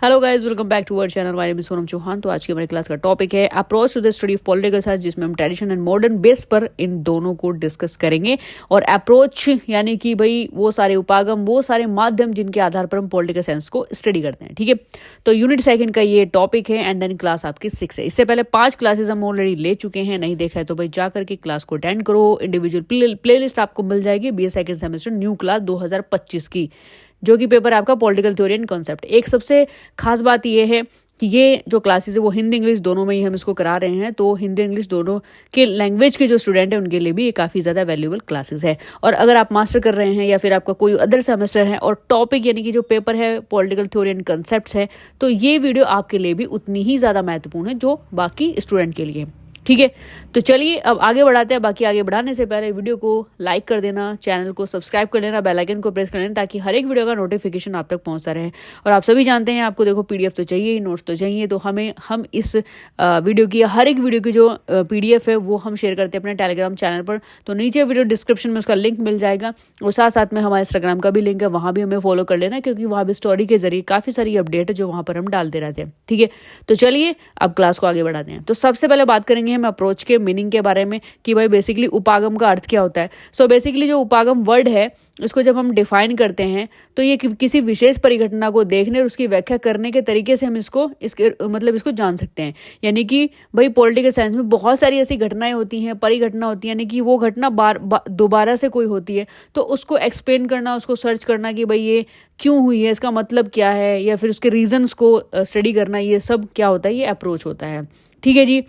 Hello guys, welcome back to our channel. My name is Sonam Chauhan. तो आज की हमारी क्लास का टॉपिक है approach to the study of political science, जिसमें हम ट्रेडिशन एंड मॉडर्न बेस पर इन दोनों को डिस्कस करेंगे। और अप्रोच यानी कि भाई वो सारे उपागम, वो सारे माध्यम जिनके आधार पर हम पॉलिटिकल साइंस को स्टडी करते हैं। ठीक है, तो यूनिट सेकंड का ये टॉपिक है एंड देन क्लास आपकी 6 है। इससे पहले 5 क्लासेस हम ऑलरेडी ले चुके हैं, नहीं देखा है तो भाई जा करके क्लास को अटेंड करो। इंडिविजुअल प्ले लिस्ट आपको मिल जाएगी बी ए सेकेंड सेमेस्टर न्यू क्लास 2025 की, जो कि पेपर है आपका पॉलिटिकल थ्योरी एंड कॉन्सेप्ट। एक सबसे खास बात यह है कि ये जो क्लासेस है वो हिंदी इंग्लिश दोनों में ही हम इसको करा रहे हैं। तो हिंदी इंग्लिश दोनों के लैंग्वेज के जो स्टूडेंट हैं उनके लिए भी ये काफ़ी ज़्यादा वैल्यूएबल क्लासेस है। और अगर आप मास्टर कर रहे हैं या फिर आपका कोई अदर सेमेस्टर है और टॉपिक यानी कि जो पेपर है पॉलिटिकल थ्योरी एंड कॉन्सेप्ट्स है, तो ये वीडियो आपके लिए भी उतनी ही ज़्यादा महत्वपूर्ण है जो बाकी स्टूडेंट के लिए। ठीक है, तो चलिए अब आगे बढ़ाते हैं। बाकी आगे बढ़ाने से पहले वीडियो को लाइक कर देना, चैनल को सब्सक्राइब कर लेना, बेल आइकन को प्रेस कर लेना, ताकि हर एक वीडियो का नोटिफिकेशन आप तक पहुंचता रहे। और आप सभी जानते हैं आपको देखो पीडीएफ तो चाहिए, नोट्स तो चाहिए, तो हम इस वीडियो की हर एक वीडियो की जो पीडीएफ है वो हम शेयर करते हैं अपने टेलीग्राम चैनल पर। तो नीचे वीडियो डिस्क्रिप्शन में उसका लिंक मिल जाएगा और साथ साथ में हमारे इंस्टाग्राम का भी लिंक है, वहाँ भी हमें फॉलो कर लेना, क्योंकि वहाँ भी स्टोरी के जरिए काफ़ी सारी अपडेट है जो वहाँ पर हम डालते रहते हैं। ठीक है, तो चलिए अब क्लास को आगे बढ़ाते हैं। तो सबसे पहले बात करेंगे हम अप्रोच के मीनिंग के बारे में कि भाई बेसिकली उपागम का अर्थ क्या होता है। सो बेसिकली जो उपागम वर्ड है इसको जब हम डिफाइन करते हैं तो ये किसी विशेष परिघटना को देखने और उसकी व्याख्या करने के तरीके से हम इसको जान सकते हैं। यानी कि भाई पॉलिटिकल साइंस में बहुत सारी ऐसी घटनाएं होती हैं, परिघटना होती है, यानी कि वो घटना दोबारा से कोई होती है तो उसको एक्सप्लेन करना, उसको सर्च करना कि भाई ये क्यों हुई है, इसका मतलब क्या है, या फिर उसके रीजंस को स्टडी करना, ये सब क्या होता है, ये अप्रोच होता है। ठीक है जी,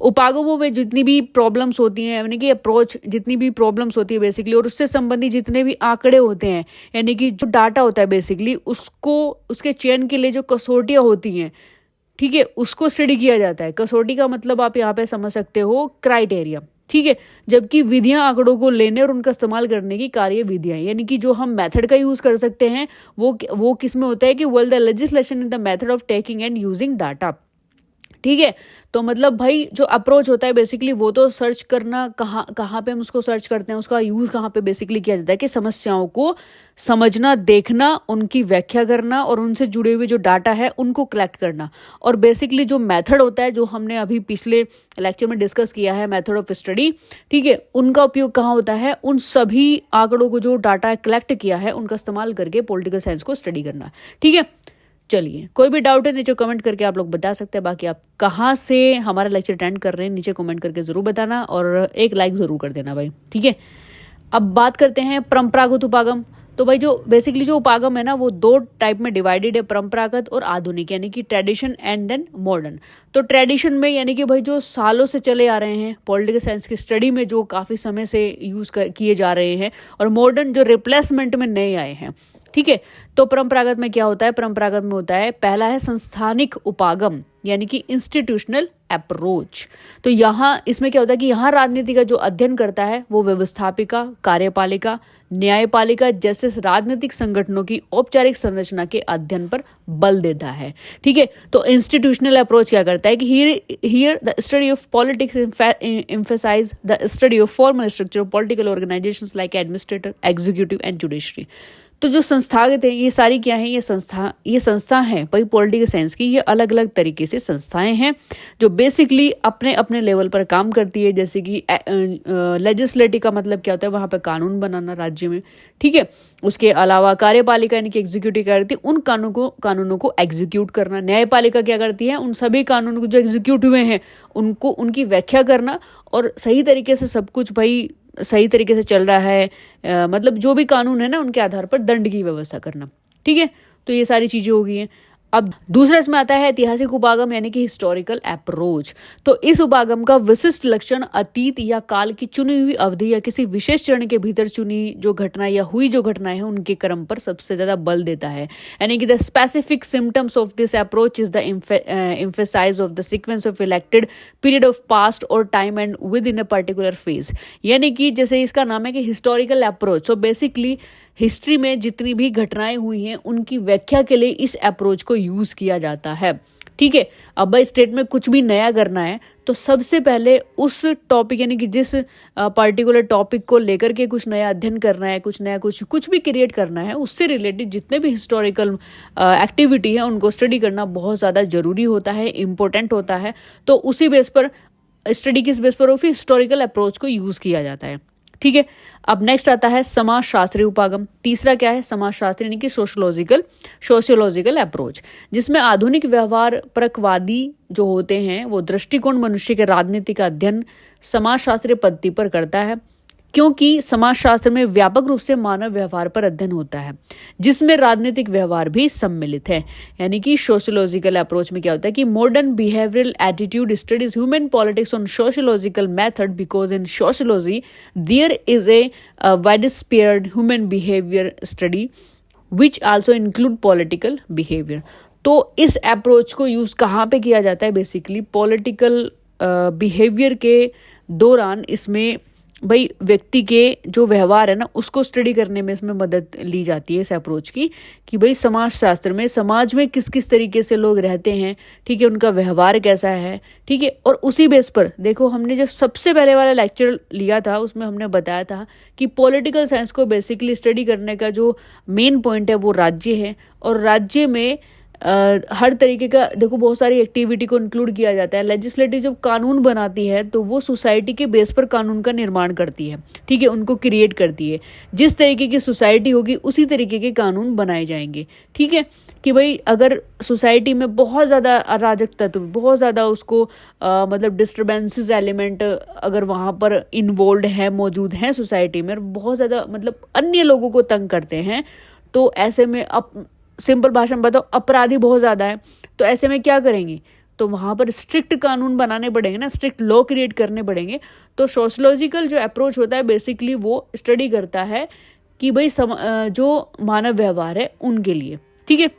उपागमों में जितनी भी प्रॉब्लम्स होती हैं, यानी कि अप्रोच जितनी भी प्रॉब्लम्स होती है बेसिकली, और उससे संबंधित जितने भी आंकड़े होते हैं, यानी कि जो डाटा होता है बेसिकली, उसको उसके चयन के लिए जो कसौटियाँ होती हैं, ठीक है, उसको स्टडी किया जाता है। कसौटी का मतलब आप यहाँ पे समझ सकते हो क्राइटेरिया। ठीक है, जबकि विधियां आंकड़ों को लेने और उनका इस्तेमाल करने की कार्य विधियां, यानी कि जो हम मेथड का यूज कर सकते हैं वो किस में होता है कि well the legislation in the method of taking and using data. ठीक है, तो मतलब भाई जो अप्रोच होता है बेसिकली वो तो सर्च करना, कहाँ पे हम उसको सर्च करते हैं, उसका यूज़ कहाँ पे बेसिकली किया जाता है कि समस्याओं को समझना, देखना, उनकी व्याख्या करना और उनसे जुड़े हुए जो डाटा है उनको कलेक्ट करना। और बेसिकली जो मेथड होता है जो हमने अभी पिछले लेक्चर में डिस्कस किया है, मेथड ऑफ स्टडी, ठीक है, उनका उपयोग कहाँ होता है, उन सभी आंकड़ों को जो डाटा कलेक्ट किया है उनका इस्तेमाल करके पॉलिटिकल साइंस को स्टडी करना। ठीक है, चलिए कोई भी डाउट है नीचे कमेंट करके आप लोग बता सकते हैं। बाकी आप कहाँ से हमारा लेक्चर अटेंड कर रहे हैं नीचे कमेंट करके ज़रूर बताना और एक लाइक ज़रूर कर देना भाई। ठीक है, अब बात करते हैं परंपरागत उपागम। तो भाई जो बेसिकली जो उपागम है ना वो 2 टाइप में डिवाइडेड है, परंपरागत और आधुनिक, यानी कि ट्रेडिशन एंड देन मॉडर्न। तो ट्रेडिशन में यानी कि भाई जो सालों से चले आ रहे हैं पॉलिटिकल साइंस की स्टडी में, जो काफ़ी समय से यूज़ किए जा रहे हैं, और मॉडर्न जो रिप्लेसमेंट में नए आए हैं। ठीक है, तो परंपरागत में क्या होता है, परंपरागत में होता है पहला है संस्थानिक उपागम, यानी कि इंस्टीट्यूशनल अप्रोच। तो यहाँ इसमें क्या होता है कि यहाँ राजनीति का जो अध्ययन करता है वो व्यवस्थापिका, कार्यपालिका, न्यायपालिका जैसे राजनीतिक संगठनों की औपचारिक संरचना के अध्ययन पर बल देता है। ठीक है, तो इंस्टीट्यूशनल अप्रोच क्या करता है कि here the study of politics emphasise the study of formal structure of political organisations like administrative, executive and judiciary. तो जो संस्थागत है ये सारी क्या है, ये संस्था है भाई पॉलिटिकल साइंस की, ये अलग अलग तरीके से संस्थाएं हैं जो बेसिकली अपने अपने लेवल पर काम करती है। जैसे कि लेजिस्लेटिव का मतलब क्या होता है, वहाँ पे कानून बनाना राज्य में। ठीक है, उसके अलावा कार्यपालिका यानी कि एग्जीक्यूटिव क्या करती है, उन कानूनों को एग्जीक्यूट करना। न्यायपालिका क्या करती है, उन सभी कानूनों को जो एग्जीक्यूट हुए हैं उनको उनकी व्याख्या करना और सही तरीके से सब कुछ भाई सही तरीके से चल रहा है, मतलब जो भी कानून है ना उनके आधार पर दंड की व्यवस्था करना। ठीक है, तो ये सारी चीज़ें हो गई हैं। अब दूसरा इसमें आता है ऐतिहासिक उपागम, यानी कि हिस्टोरिकल अप्रोच। तो इस उपागम का विशिष्ट लक्षण अतीत या काल की चुनी हुई अवधि या किसी विशेष चरण के भीतर चुनी जो घटना या हुई जो घटनाएं हैं उनके क्रम पर सबसे ज्यादा बल देता है। यानी कि the specific symptoms of this approach is the emphasise of the sequence of elected period of past और time and within a particular phase. यानी कि जैसे इसका नाम है कि historical approach, so basically history में जितनी भी घटनाएं हुई हैं उनकी व्याख्या के लिए इस अप्रोच को यूज किया जाता है। ठीक है, अब भाई स्टेट में कुछ भी नया करना है तो सबसे पहले उस टॉपिक यानी कि जिस पार्टिकुलर टॉपिक को लेकर के कुछ नया अध्ययन करना है, कुछ नया कुछ भी क्रिएट करना है, उससे रिलेटेड जितने भी हिस्टोरिकल एक्टिविटी है उनको स्टडी करना बहुत ज़्यादा जरूरी होता है, इम्पोर्टेंट होता है। तो उसी बेस पर स्टडी किस बेस पर हो, फिर हिस्टोरिकल अप्रोच को यूज़ किया जाता है। ठीक है, अब नेक्स्ट आता है समाजशास्त्री उपागम। तीसरा क्या है, समाजशास्त्री यानी कि सोशियोलॉजिकल अप्रोच, जिसमें आधुनिक व्यवहार परकवादी जो होते हैं वो दृष्टिकोण मनुष्य के राजनीतिक अध्ययन समाजशास्त्रीय पद्धति पर करता है, क्योंकि समाजशास्त्र में व्यापक रूप से मानव व्यवहार पर अध्ययन होता है जिसमें राजनीतिक व्यवहार भी सम्मिलित है। यानी कि सोशियोलॉजिकल अप्रोच में क्या होता है कि modern behavioural attitude studies human politics on sociological method because in sociology there is a widespread human behaviour study which also include political behaviour. तो इस अप्रोच को यूज कहाँ पे किया जाता है, बेसिकली पॉलिटिकल बिहेवियर के दौरान इसमें भाई व्यक्ति के जो व्यवहार है ना उसको स्टडी करने में इसमें मदद ली जाती है इस अप्रोच की, कि भाई समाजशास्त्र में समाज में किस किस तरीके से लोग रहते हैं, ठीक है, उनका व्यवहार कैसा है, ठीक है। और उसी बेस पर देखो, हमने जो सबसे पहले वाला लेक्चर लिया था उसमें हमने बताया था कि पॉलिटिकल साइंस को बेसिकली स्टडी करने का जो मेन पॉइंट है वो राज्य है, और राज्य में हर तरीके का देखो बहुत सारी एक्टिविटी को इंक्लूड किया जाता है। लेजिस्लेटिव जब कानून बनाती है तो वो सोसाइटी के बेस पर कानून का निर्माण करती है, ठीक है, उनको क्रिएट करती है। जिस तरीके की सोसाइटी होगी उसी तरीके के कानून बनाए जाएंगे, ठीक है। कि भाई अगर सोसाइटी में बहुत ज़्यादा अराजक तत्व, बहुत ज़्यादा उसको मतलब डिस्टर्बेंसेस एलिमेंट अगर वहाँ पर इन्वॉल्व है, मौजूद हैं सोसाइटी में, बहुत ज़्यादा मतलब अन्य लोगों को तंग करते हैं, तो ऐसे में सिंपल भाषा में बताओ अपराधी बहुत ज़्यादा है, तो ऐसे में क्या करेंगे, तो वहाँ पर स्ट्रिक्ट कानून बनाने पड़ेंगे ना, स्ट्रिक्ट लॉ क्रिएट करने पड़ेंगे। तो सोशियोलॉजिकल जो अप्रोच होता है बेसिकली वो स्टडी करता है कि भाई जो मानव व्यवहार है उनके लिए, ठीक है।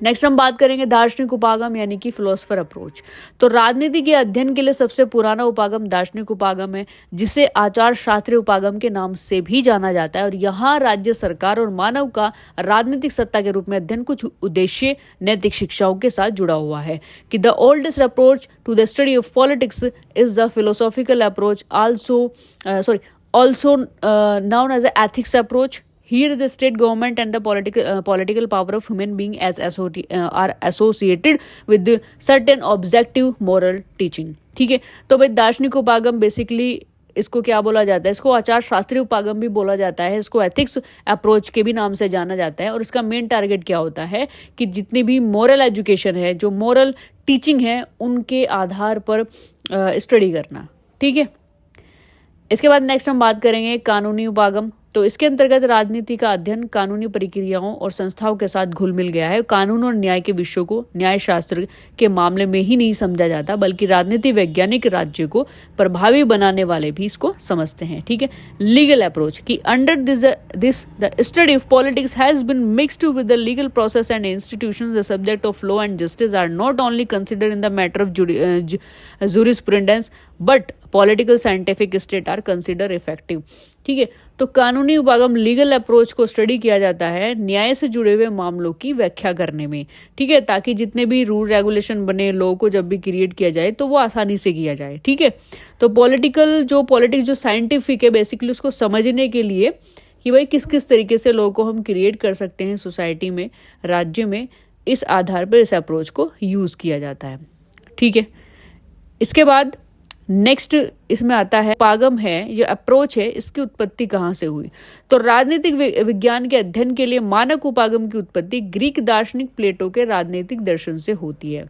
नेक्स्ट हम बात करेंगे दार्शनिक उपागम यानी कि फिलोसफर अप्रोच। तो राजनीति के अध्ययन के लिए सबसे पुराना उपागम दार्शनिक उपागम है, जिसे आचार शास्त्रीय उपागम के नाम से भी जाना जाता है। और यहाँ राज्य सरकार और मानव का राजनीतिक सत्ता के रूप में अध्ययन कुछ उद्देश्य नैतिक शिक्षाओं के साथ जुड़ा हुआ है। कि the oldest approach to the study of politics is the philosophical approach also known as the ethics approach. Here the state government and the political power of human being are associated with the certain objective moral teaching. ठीक है, तो भाई दार्शनिक उपागम basically इसको क्या बोला जाता है, इसको आचार शास्त्रीय उपागम भी बोला जाता है, इसको एथिक्स अप्रोच के भी नाम से जाना जाता है। और इसका मेन टारगेट क्या होता है कि जितनी भी मोरल एजुकेशन है, जो मोरल टीचिंग है, उनके आधार पर स्टडी करना, ठीक है। इसके बाद नेक्स्ट हम बात करेंगे कानूनी उपागम। तो इसके अंतर्गत राजनीति का अध्ययन कानूनी प्रक्रियाओं और संस्थाओं के साथ घुल मिल गया है। कानून और न्याय के विषयों को न्याय शास्त्र के मामले में ही नहीं समझा जाता, बल्कि राजनीति वैज्ञानिक राज्य को प्रभावी बनाने वाले भी इसको समझते हैं, ठीक है। लीगल अप्रोच कि under this the study of politics has been mixed with the legal process and institutions. The subject of law and justice are not only considered in the matter of jurisprudence but political scientific state are consider effective, ठीक है। तो कानूनी उपागम legal approach को study किया जाता है न्याय से जुड़े हुए मामलों की व्याख्या करने में, ठीक है, ताकि जितने भी रूल रेगुलेशन बने, लॉ को जब भी क्रिएट किया जाए तो वो आसानी से किया जाए, ठीक है। तो पॉलिटिक्स जो साइंटिफिक है बेसिकली उसको समझने के लिए कि भाई किस किस तरीके से लॉ को हम क्रिएट कर सकते हैं सोसाइटी में, राज्य में, इस आधार पर इस अप्रोच को यूज किया जाता है, ठीक है। इसके बाद नेक्स्ट इसमें आता है उपागम है, ये अप्रोच है, इसकी उत्पत्ति कहाँ से हुई। तो राजनीतिक विज्ञान के अध्ययन के लिए मानक उपागम की उत्पत्ति ग्रीक दार्शनिक प्लेटो के राजनीतिक दर्शन से होती है।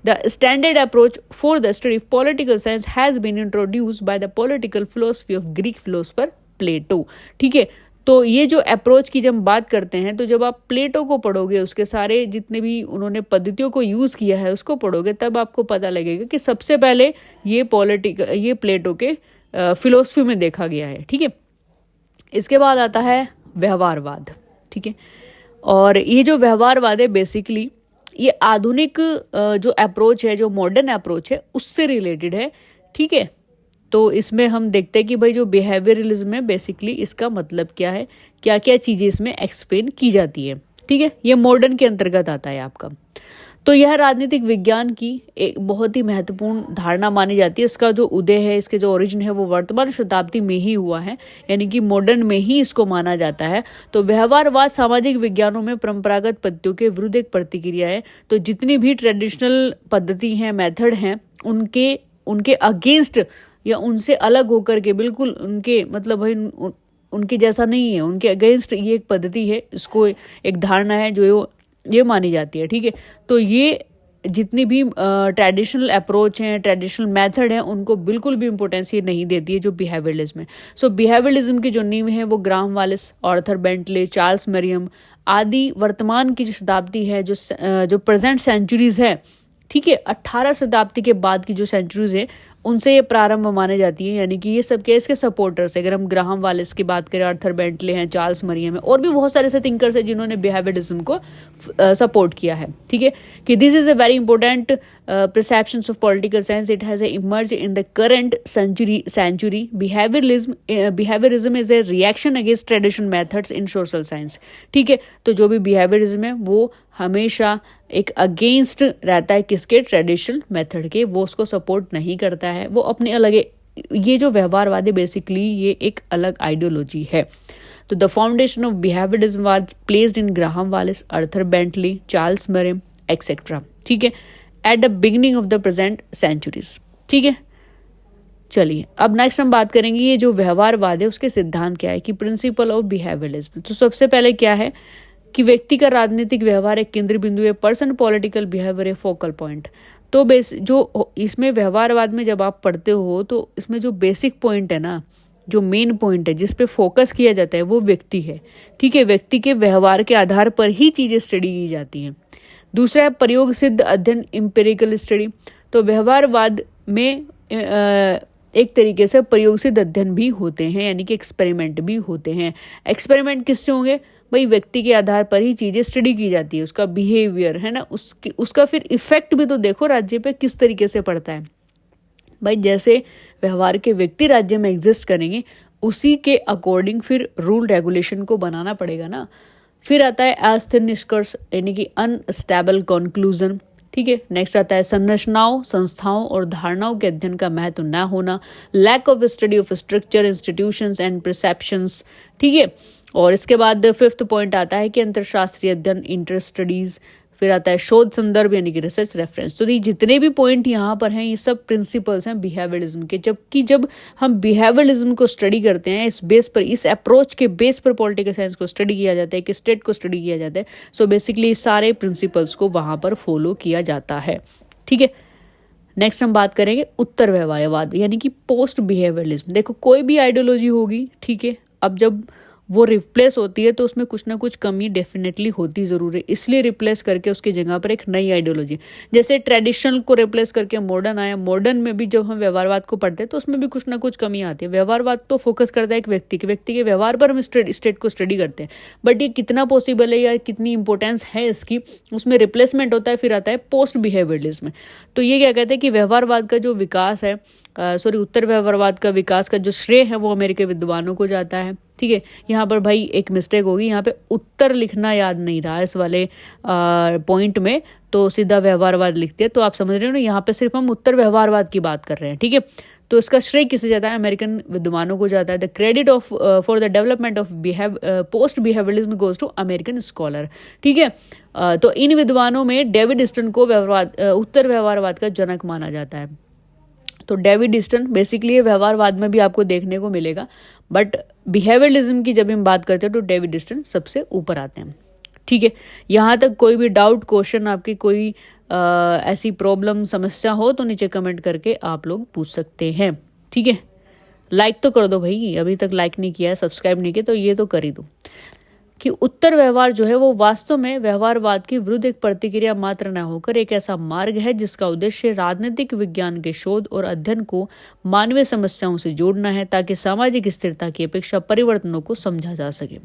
The standard approach for the study of political science has been introduced by the political philosophy of Greek philosopher Plato, ठीक है। तो ये जो अप्रोच की जब बात करते हैं, तो जब आप प्लेटो को पढ़ोगे, उसके सारे जितने भी उन्होंने पद्धतियों को यूज़ किया है उसको पढ़ोगे, तब आपको पता लगेगा कि सबसे पहले ये प्लेटो के फिलोसफी में देखा गया है, ठीक है। इसके बाद आता है व्यवहारवाद, ठीक है। और ये जो व्यवहारवाद है बेसिकली ये आधुनिक जो अप्रोच है, जो मॉडर्न अप्रोच है, उससे रिलेटेड है, ठीक है। तो इसमें हम देखते हैं कि भाई जो बिहेवियरलिज्म है बेसिकली इसका मतलब क्या है, क्या क्या चीज़ें इसमें एक्सप्लेन की जाती है। ठीक है, ये मॉडर्न के अंतर्गत आता है आपका। तो यह राजनीतिक विज्ञान की एक बहुत ही महत्वपूर्ण धारणा मानी जाती है। इसका जो उदय है, इसके जो ओरिजिन है वो वर्तमान शताब्दी में ही हुआ है, यानी कि मॉडर्न में ही इसको माना जाता है। तो व्यवहारवाद सामाजिक विज्ञानों में परंपरागत पद्धतियों के विरुद्ध एक प्रतिक्रिया है। तो जितनी भी ट्रेडिशनल पद्धति हैं, मेथड हैं, उनके उनके अगेंस्ट या उनसे अलग होकर के, बिल्कुल उनके मतलब भाई उनके जैसा नहीं है, उनके अगेंस्ट ये एक पद्धति है, इसको एक धारणा है जो ये मानी जाती है। ठीक है, तो ये जितनी भी ट्रेडिशनल अप्रोच हैं, ट्रेडिशनल मेथड हैं, उनको बिल्कुल भी इम्पोर्टेंस ये नहीं देती है जो बिहेवियरलिज्म है। सो बिहेवियरलिज्म की जो नींव है वो Graham Wallas, Arthur Bentley, Charles Merriam आदि वर्तमान की जो शताब्दी है, जो प्रेजेंट सेंचुरीज है, ठीक है, 18 शताब्दी के बाद की जो सेंचुरीज है उनसे ये प्रारंभ माने जाती है। यानी कि ये सब क्या इसके सपोर्टर्स है। अगर हम ग्राहम वालिस की बात करें, आर्थर बेंटले हैं, चार्ल्स मरियम है, और भी बहुत सारे ऐसे थिंकर्स हैं जिन्होंने बिहेवियरलिज्म को सपोर्ट किया है। ठीक है, कि this is a very important perceptions of political science. It has emerged in the current century. Behaviorism is a reaction against traditional methods in social science. ठीक है, तो जो भी बिहेवियरिज्म है वो हमेशा एक अगेंस्ट रहता है किसके, ट्रेडिशनल मेथड के, वो उसको सपोर्ट नहीं करता है, वो अपने अलग, ये जो व्यवहारवादी बेसिकली ये एक अलग आइडियोलॉजी है। तो the foundation of behaviourism was placed in Graham Wallas, Arthur Bentley, Charles Merriam etcetera. ठीक है, at the beginning of the present centuries. ठीक है, चलिए अब नेक्स्ट हम बात करेंगे ये जो व्यवहारवाद है उसके सिद्धांत क्या है, कि प्रिंसिपल ऑफ बिहेवियरलिज्म। तो सबसे पहले क्या है कि व्यक्ति का राजनीतिक व्यवहार एक केंद्र बिंदु है, पर्सन पॉलिटिकल बिहेवियर ए फोकल पॉइंट। तो जो इसमें व्यवहारवाद में जब आप पढ़ते हो तो इसमें जो बेसिक पॉइंट है ना, जो मेन पॉइंट है जिस पे फोकस किया जाता है वो व्यक्ति है। ठीक है, व्यक्ति के व्यवहार के आधार पर ही चीजें स्टडी की जाती हैं। दूसरा है प्रयोग सिद्ध अध्ययन, इम्पेरिकल स्टडी। तो व्यवहारवाद में एक तरीके से प्रयोग सिद्ध अध्ययन भी होते हैं, यानी कि एक्सपेरिमेंट भी होते हैं। एक्सपेरिमेंट किससे होंगे भाई, व्यक्ति के आधार पर ही चीजें स्टडी की जाती है, उसका बिहेवियर है ना, उसका फिर इफेक्ट भी तो देखो राज्य पे किस तरीके से पड़ता है भाई। जैसे व्यवहार के व्यक्ति राज्य में एग्जिस्ट करेंगे उसी के अकॉर्डिंग फिर रूल रेगुलेशन को बनाना पड़ेगा ना। फिर आता है अस्थिर निष्कर्ष, यानी कि अनस्टेबल कंक्लूजन। ठीक है, नेक्स्ट आता है संरचनाओं, संस्थाओं और धारणाओं के अध्ययन का महत्व न होना, lack of study of structure, institutions and perceptions. ठीक है, और इसके बाद फिफ्थ पॉइंट आता है कि अंतरशास्त्रीय अध्ययन, इंटर स्टडीज। फिर आता है शोध संदर्भ, यानी कि रिसर्च रेफरेंस। तो ये जितने भी पॉइंट यहाँ पर हैं ये सब प्रिंसिपल्स हैं बिहेवियरलिज्म के। जबकि जब हम बिहेवियरलिज्म को स्टडी करते हैं इस बेस पर, इस अप्रोच के बेस पर पॉलिटिकल साइंस को स्टडी किया जाता है, कि स्टेट को स्टडी किया जाता है, सो बेसिकली सारे प्रिंसिपल्स को वहाँ पर फॉलो किया जाता है। ठीक है, नेक्स्ट हम बात करेंगे उत्तर व्यवहारवाद, यानी कि पोस्ट बिहेवियरलिज्म। देखो कोई भी आइडियोलॉजी होगी, ठीक है, अब जब वो रिप्लेस होती है तो उसमें कुछ ना कुछ कमी डेफिनेटली होती ज़रूर है, इसलिए रिप्लेस करके उसकी जगह पर एक नई आइडियोलॉजी, जैसे ट्रेडिशनल को रिप्लेस करके मॉडर्न आया। मॉडर्न में भी जब हम व्यवहारवाद को पढ़ते हैं तो उसमें भी कुछ ना कुछ कमी आती है। व्यवहारवाद तो फोकस करता है एक व्यक्ति के व्यवहार पर हम स्टेट को स्टडी करते हैं, बट ये कितना पॉसिबल है या कितनी इंपॉर्टेंस है इसकी, उसमें रिप्लेसमेंट होता है। फिर आता है पोस्ट बिहेवियरलिज्म। तो ये क्या कहते हैं कि व्यवहारवाद का जो विकास है, उत्तर व्यवहारवाद का विकास का जो श्रेय है वो अमेरिकी विद्वानों को जाता है। ठीक है, यहाँ पर भाई एक मिस्टेक होगी, यहाँ पे उत्तर लिखना याद नहीं रहा इस वाले पॉइंट में, तो सीधा व्यवहारवाद लिखते हैं। तो आप समझ रहे हो ना, यहाँ पे सिर्फ हम उत्तर व्यवहारवाद की बात कर रहे हैं। ठीक है, तो इसका श्रेय किसे जाता है, अमेरिकन विद्वानों को जाता है। The credit of for the development of post behaviouralism goes to American scholar. ठीक है, तो इन विद्वानों में डेविड ईस्टन को उत्तर व्यवहारवाद का जनक माना जाता है। तो डेविड ईस्टन बेसिकली ये व्यवहारवाद में भी आपको देखने को मिलेगा, बट बिहेवियरलिज्म की जब हम बात करते हैं तो डेविड ईस्टन सबसे ऊपर आते हैं। ठीक है, यहाँ तक कोई भी डाउट, क्वेश्चन, आपकी कोई ऐसी प्रॉब्लम, समस्या हो तो नीचे कमेंट करके आप लोग पूछ सकते हैं। ठीक है, लाइक तो कर दो भाई, अभी तक लाइक नहीं किया है, सब्सक्राइब नहीं किया तो ये तो कर ही दो। कि उत्तर व्यवहार जो है वो वास्तव में व्यवहारवाद के विरुद्ध एक प्रतिक्रिया मात्र न होकर एक ऐसा मार्ग है जिसका उद्देश्य राजनीतिक विज्ञान के शोध और अध्ययन को मानवीय समस्याओं से जोड़ना है ताकि सामाजिक स्थिरता की अपेक्षा परिवर्तनों को समझा जा सके।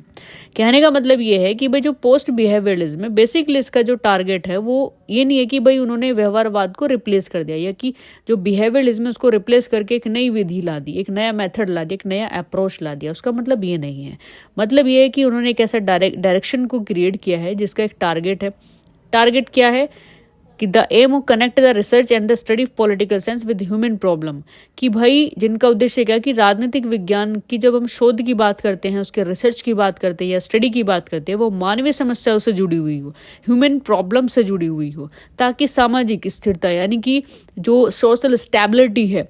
कहने का मतलब ये है कि भाई जो पोस्ट बिहेवियरलिज्म है, बेसिकली इसका जो टारगेट है वो ये नहीं है कि भाई उन्होंने व्यवहारवाद को रिप्लेस कर दिया या कि जो बिहेवियरलिज्म है उसको रिप्लेस करके एक नई विधि ला दी, एक नया मेथड ला दिया, एक नया अप्रोच ला दिया। उसका मतलब ये नहीं है। मतलब ये है कि उन्होंने एक ऐसा डायरेक्शन को क्रिएट किया है जिसका एक टारगेट है। टारगेट क्या है कि the aim of connect the research and the study of political science with human problem, कि भाई जिनका उद्देश्य क्या कि राजनीतिक विज्ञान की जब हम शोध की बात करते हैं, उसके रिसर्च की बात करते हैं या स्टडी की बात करते हैं, वो मानवीय समस्याओं से जुड़ी हुई हो, ह्यूमन प्रॉब्लम से जुड़ी हुई हो, ताकि सामाजिक स्थिरता यानी कि जो सोशल स्टेबिलिटी है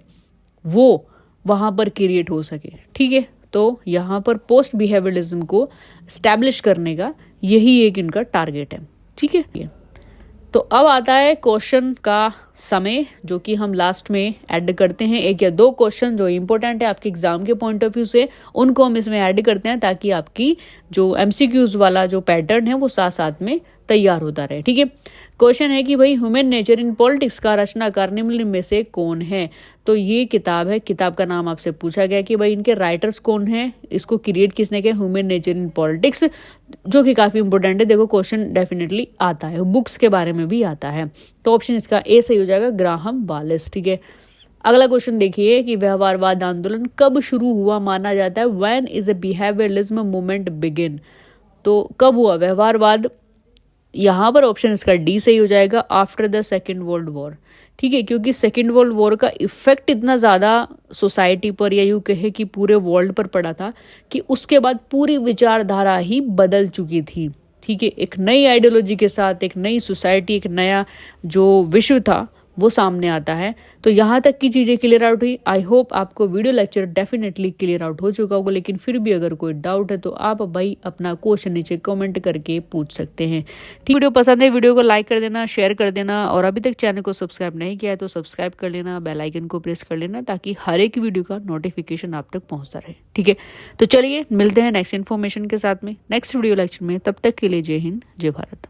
वो वहाँ पर क्रिएट हो सके। ठीक है, तो यहाँ पर पोस्ट बिहेवियरलिज्म को स्टैब्लिश करने का यही एक इनका टारगेट है। ठीक है, तो अब आता है क्वेश्चन का समय, जो कि हम लास्ट में ऐड करते हैं। एक या दो क्वेश्चन जो इंपॉर्टेंट है आपके एग्जाम के पॉइंट ऑफ व्यू से, उनको हम इसमें ऐड करते हैं ताकि आपकी जो एमसीक्यूज वाला जो पैटर्न है वो साथ साथ में तैयार होता रहे। ठीक है, क्वेश्चन है कि भाई ह्यूमन नेचर इन पॉलिटिक्स का रचनाकार निम्न में से कौन है। तो ये किताब है, किताब का नाम आपसे पूछा गया कि भाई इनके राइटर्स कौन है, इसको क्रिएट किसने किया, ह्यूमन नेचर इन पॉलिटिक्स, जो कि काफी इंपॉर्टेंट है। देखो क्वेश्चन डेफिनेटली आता है, बुक्स के बारे में भी आता है। तो ऑप्शन इसका ए सही हो जाएगा, ग्राहम वालेस। ठीक है, अगला क्वेश्चन देखिए कि व्यवहारवाद आंदोलन कब शुरू हुआ माना जाता है, when is a behaviourism movement begin. तो कब हुआ व्यवहारवाद, यहाँ पर ऑप्शन इसका डी सही हो जाएगा, after the second world war. ठीक है, क्योंकि सेकेंड वर्ल्ड वॉर का इफेक्ट इतना ज़्यादा सोसाइटी पर या यूँ कहे कि पूरे वर्ल्ड पर पड़ा था कि उसके बाद पूरी विचारधारा ही बदल चुकी थी। ठीक है, एक नई आइडियोलॉजी के साथ एक नई सोसाइटी, एक नया जो विश्व था वो सामने आता है। तो यहाँ तक की चीज़ें क्लियर आउट हुई। आई होप आपको video lecture definitely clear out हो चुका होगा, लेकिन फिर भी अगर कोई डाउट है तो आप भाई अपना क्वेश्चन नीचे कमेंट करके पूछ सकते हैं। ठीक, वीडियो पसंद है वीडियो को लाइक कर देना, शेयर कर देना, और अभी तक चैनल को सब्सक्राइब नहीं किया है तो सब्सक्राइब कर लेना, बेल आइकन को प्रेस कर लेना ताकि हर एक वीडियो का नोटिफिकेशन आप तक पहुँचता रहे। ठीक है, तो चलिए मिलते हैं नेक्स्ट इन्फॉर्मेशन के साथ में नेक्स्ट वीडियो लेक्चर में। तब तक के लिए जय हिंद, जय भारत।